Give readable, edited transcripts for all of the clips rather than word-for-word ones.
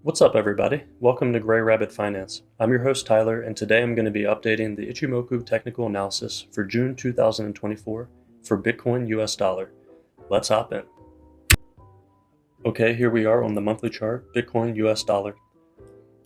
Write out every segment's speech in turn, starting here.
What's up, everybody? Welcome to Gray Rabbit Finance. I'm your host, Tyler, and today I'm going to be updating the Ichimoku Technical Analysis for June 2024 for Bitcoin US dollar. Let's hop in. Okay, here we are on the monthly chart, Bitcoin US dollar.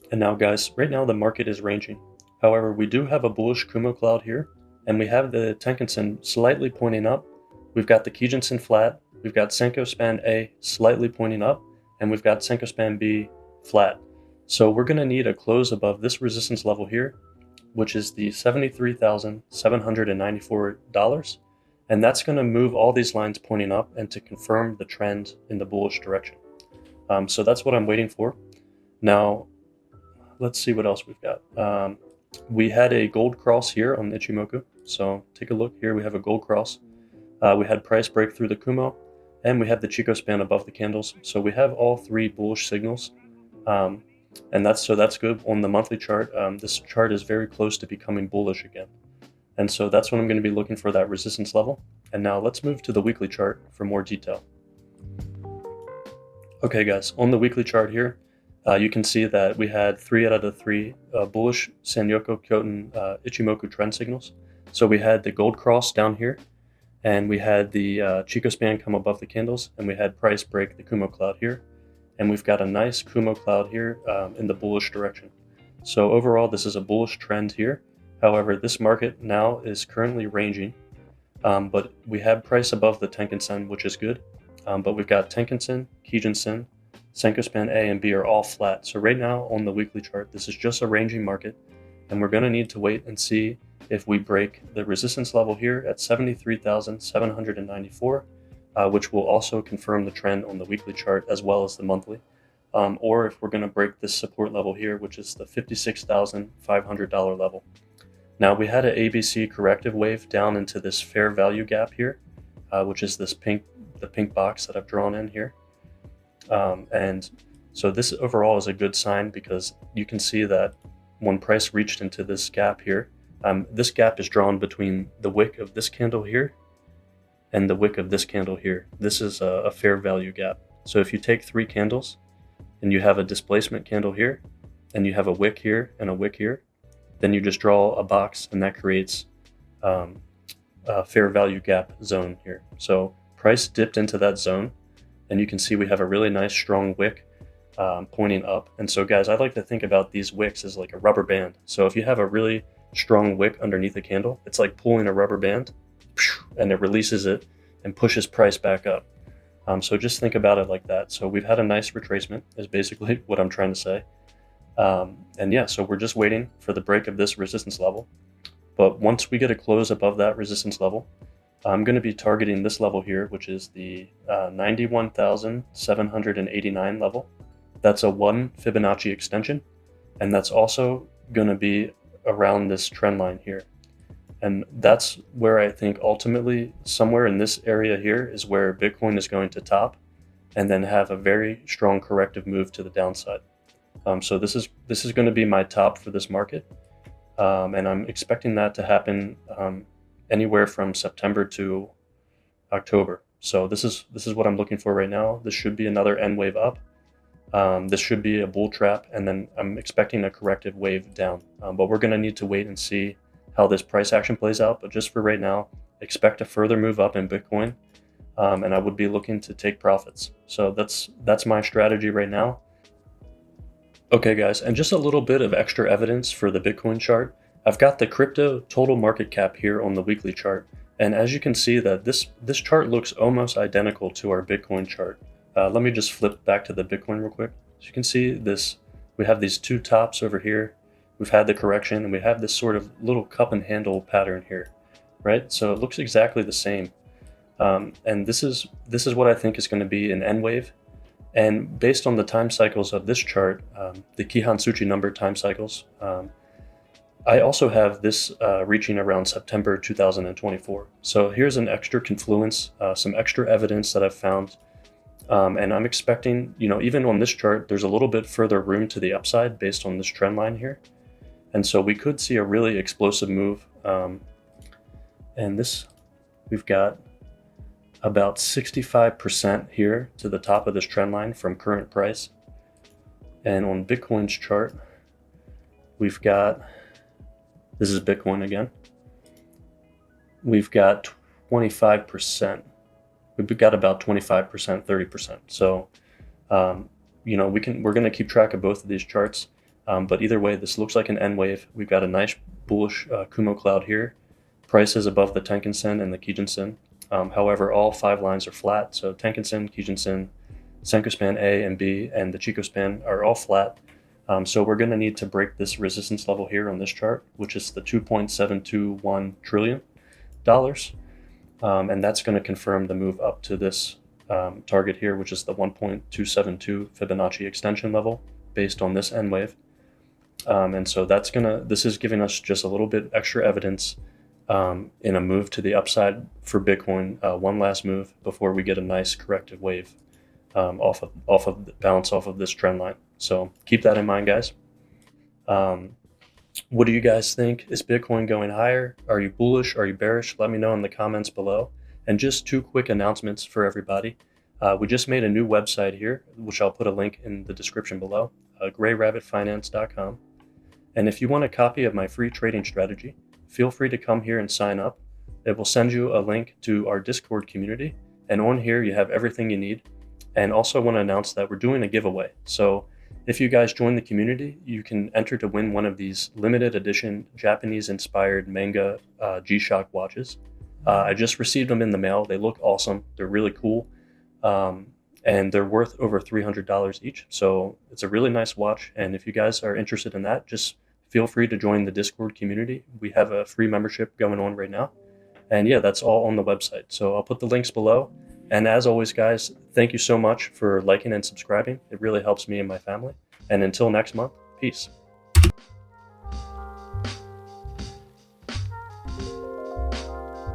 And now, guys, right now the market is ranging. However, we do have a bullish Kumo cloud here, and we have the Tenkan-sen slightly pointing up. We've got the Kijun-sen flat, we've got Senko span A slightly pointing up, and we've got Senko span B flat. So we're going to need a close above this resistance level here, which is the $73,794. And that's going to move all these lines pointing up and to confirm the trend in the bullish direction. So that's what I'm waiting for. Now, let's see what else we've got. We had a gold cross here on Ichimoku. So take a look here. We have a gold cross. We had price break through the Kumo, and we have the Chico span above the candles. So we have all three bullish signals. And that's good on the monthly chart. This chart is very close to becoming bullish again. And so that's when I'm going to be looking for that resistance level. And now let's move to the weekly chart for more detail. Okay, guys, on the weekly chart here, you can see that we had 3 out of the 3 bullish Sanyoku Kyoten Ichimoku trend signals. So we had the gold cross down here, and we had the Chico span come above the candles, and we had price break the Kumo cloud here. And we've got a nice Kumo cloud here in the bullish direction. So overall, this is a bullish trend here. However, this market now is currently ranging, but we have price above the Tenkan-sen, which is good. But we've got Tenkan-sen, Kijun-sen, Senko span A and B are all flat. So right now on the weekly chart, this is just a ranging market, and we're going to need to wait and see if we break the resistance level here at 73,794. Which will also confirm the trend on the weekly chart as well as the monthly, or if we're going to break this support level here, which is the $56,500 level. Now we had an ABC corrective wave down into this fair value gap here, which is the pink box that I've drawn in here, and so this overall is a good sign because you can see that when price reached into this gap here, this gap is drawn between the wick of this candle here and the wick of this candle here. This is a fair value gap. So if you take 3 candles and you have a displacement candle here, and you have a wick here and a wick here, then you just draw a box, and that creates a fair value gap zone here. So price dipped into that zone, and you can see we have a really nice strong wick pointing up. And so guys, I like to think about these wicks as like a rubber band. So if you have a really strong wick underneath a candle, it's like pulling a rubber band, and it releases it and pushes price back up. So just think about it like that. So we've had a nice retracement is basically what I'm trying to say. And yeah, so we're just waiting for the break of this resistance level. But once we get a close above that resistance level, I'm going to be targeting this level here, which is the 91,789 level. That's a 1 Fibonacci extension. And that's also going to be around this trend line here. And that's where I think ultimately somewhere in this area here is where Bitcoin is going to top and then have a very strong corrective move to the downside. So this is going to be my top for this market. And I'm expecting that to happen anywhere from September to October. So this is what I'm looking for right now. This should be another N wave up. This should be a bull trap, and then I'm expecting a corrective wave down. But we're going to need to wait and see how this price action plays out. But just for right now, expect a further move up in Bitcoin, and I would be looking to take profits. So that's my strategy right now. Okay, guys, and just a little bit of extra evidence for the Bitcoin chart. I've got the crypto total market cap here on the weekly chart, and as you can see that this chart looks almost identical to our Bitcoin chart. Let me just flip back to the Bitcoin real quick. So you can see this. We have these 2 tops over here. We've had the correction, and we have this sort of little cup and handle pattern here, right? So it looks exactly the same. And this is what I think is going to be an N wave. And based on the time cycles of this chart, the Kihan number time cycles, I also have this reaching around September 2024. So here's an extra confluence, some extra evidence that I've found. And I'm expecting, even on this chart, there's a little bit further room to the upside based on this trend line here. And so we could see a really explosive move. And we've got about 65% here to the top of this trend line from current price. And on Bitcoin's chart, we've got, this is Bitcoin again, we've got 25%. We've got about 25%, 30%. So, we're going to keep track of both of these charts. But either way, this looks like an N wave. We've got a nice bullish Kumo cloud here. Price is above the Tenkan-sen and the Kijun-sen. However, all 5 lines are flat. So Tenkan-sen, Kijun-sen, Senko span A and B, and the Chikou span are all flat. So we're going to need to break this resistance level here on this chart, which is the $2.721 trillion. And that's going to confirm the move up to this target here, which is the 1.272 Fibonacci extension level based on this N wave. And so this is giving us just a little bit extra evidence in a move to the upside for Bitcoin, one last move before we get a nice corrective wave off of this trend line. So keep that in mind, guys. What do you guys think? Is Bitcoin going higher? Are you bullish? Are you bearish? Let me know in the comments below. And just 2 quick announcements for everybody. We just made a new website here, which I'll put a link in the description below, grayrabbitfinance.com. And if you want a copy of my free trading strategy, feel free to come here and sign up. It will send you a link to our Discord community. And on here, you have everything you need. And also want to announce that we're doing a giveaway. So if you guys join the community, you can enter to win one of these limited edition Japanese-inspired manga G-Shock watches. I just received them in the mail. They look awesome. They're really cool. And they're worth over $300 each. So it's a really nice watch. And if you guys are interested in that, just feel free to join the Discord community. We have a free membership going on right now. And yeah, that's all on the website. So I'll put the links below. And as always, guys, thank you so much for liking and subscribing. It really helps me and my family. And until next month, peace.